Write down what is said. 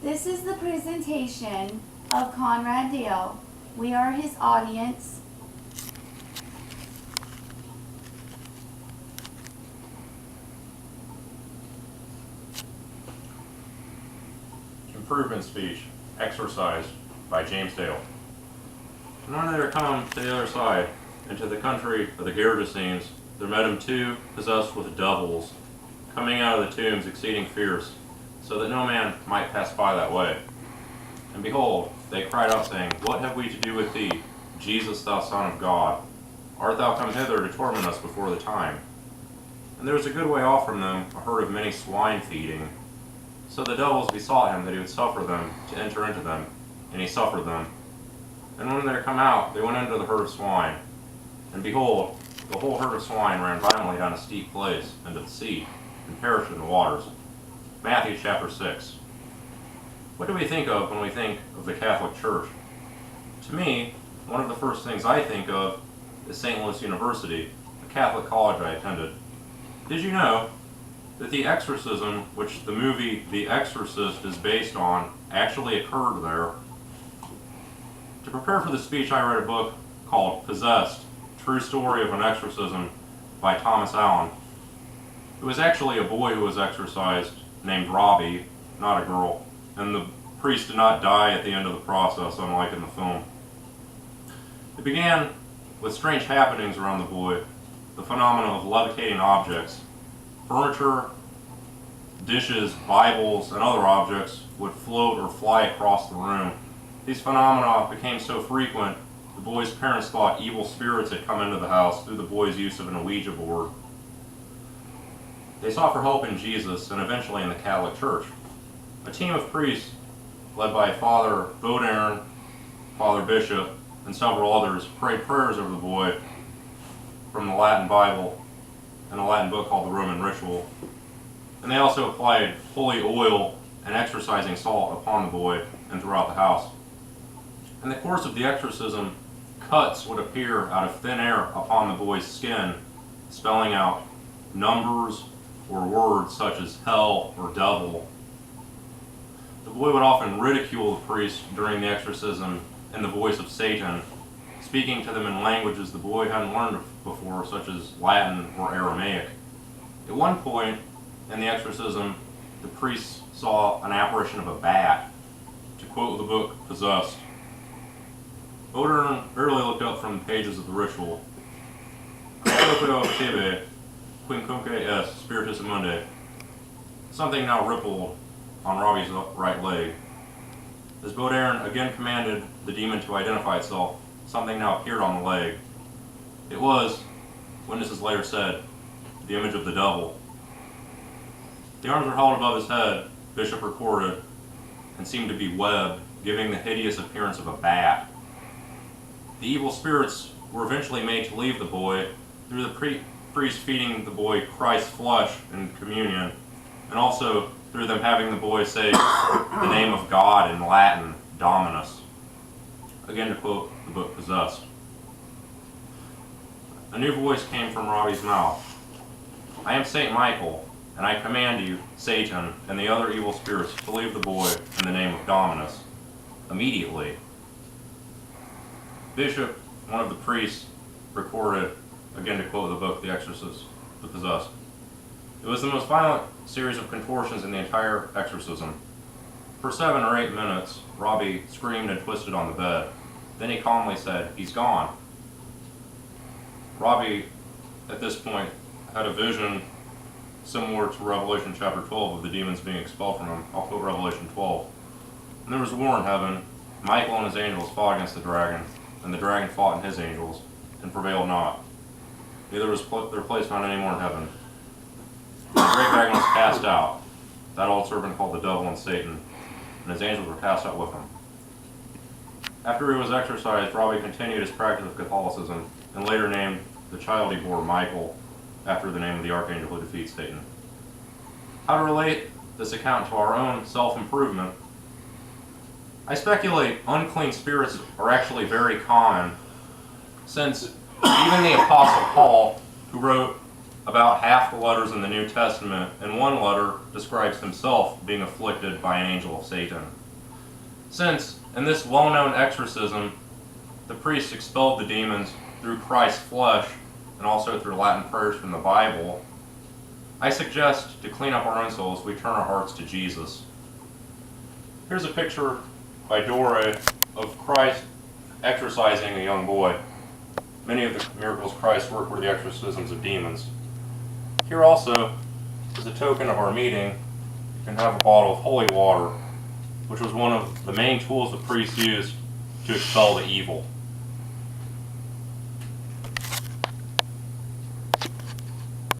This is the presentation of Conrad Dale. We are his audience. Improvement speech, exercised by James Dale. And when they were come to the other side, into the country of the Gergesenes, there met him two possessed with devils, coming out of the tombs exceeding fierce, so that no man might pass by that way. And behold, they cried out, saying, What have we to do with thee, Jesus, thou Son of God? Art thou come hither to torment us before the time? And there was a good way off from them a herd of many swine feeding. So the devils besought him that he would suffer them to enter into them, and he suffered them. And when they were come out, they went into the herd of swine. And behold, the whole herd of swine ran violently down a steep place into the sea, and perished in the waters. Matthew chapter 6. What do we think of when we think of the Catholic Church? To me, one of the first things I think of is St. Louis University, a Catholic college I attended. Did you know that the exorcism, which the movie The Exorcist is based on, actually occurred there? To prepare for the speech, I read a book called Possessed, True Story of an Exorcism by Thomas Allen. It was actually a boy who was exorcised named Robbie, not a girl, and the priest did not die at the end of the process, unlike in the film. It began with strange happenings around the boy, the phenomenon of levitating objects. Furniture, dishes, Bibles, and other objects would float or fly across the room. These phenomena became so frequent, the boy's parents thought evil spirits had come into the house through the boy's use of an Ouija board. They sought for help in Jesus and eventually in the Catholic Church. A team of priests, led by Father Baudin, Father Bishop, and several others, prayed prayers over the boy from the Latin Bible and a Latin book called the Roman Ritual. And they also applied holy oil and exorcising salt upon the boy and throughout the house. In the course of the exorcism, cuts would appear out of thin air upon the boy's skin, spelling out numbers or words such as hell or devil. The boy would often ridicule the priest during the exorcism in the voice of Satan, speaking to them in languages the boy hadn't learned before, such as Latin or Aramaic. At one point in the exorcism, the priest saw an apparition of a bat. To quote the book Possessed, Baudin barely looked up from the pages of the ritual. Quincunque est spiritus mundi. Something now rippled on Robbie's right leg. As Baudin again commanded the demon to identify itself, something now appeared on the leg. It was, witnesses later said, the image of the devil. The arms were held above his head, Bishop recorded, and seemed to be webbed, giving the hideous appearance of a bat. The evil spirits were eventually made to leave the boy through the priest feeding the boy Christ's flesh in communion, and also through them having the boy say the name of God in Latin, Dominus. Again, to quote the book Possessed. A new voice came from Robbie's mouth. I am Saint Michael, and I command you, Satan, and the other evil spirits to leave the boy in the name of Dominus. Immediately. Bishop, one of the priests, recorded, again to quote the book The Exorcist, The Possessed. It was the most violent series of contortions in the entire exorcism. For 7 or 8 minutes, Robbie screamed and twisted on the bed. Then he calmly said, He's gone. Robbie, at this point, had a vision similar to Revelation chapter 12 of the demons being expelled from him. I'll quote Revelation 12. And there was war in heaven. Michael and his angels fought against the dragon, and the dragon fought and his angels, and prevailed not. Neither was their place found any more in heaven. And the great dragon was cast out, that old serpent called the devil and Satan, and his angels were cast out with him. After he was exorcised, Robbie continued his practice of Catholicism, and later named the child he bore Michael, after the name of the archangel who defeats Satan. How to relate this account to our own self-improvement? I speculate unclean spirits are actually very common, since even the Apostle Paul, who wrote about half the letters in the New Testament, and one letter describes himself being afflicted by an angel of Satan. Since, in this well-known exorcism, the priest expelled the demons through Christ's flesh and also through Latin prayers from the Bible, I suggest to clean up our own souls, we turn our hearts to Jesus. Here's a picture by Dore of Christ exorcising a young boy. Many of the miracles Christ worked were the exorcisms of demons. Here also, as a token of our meeting, you can have a bottle of holy water, which was one of the main tools the priests used to expel the evil.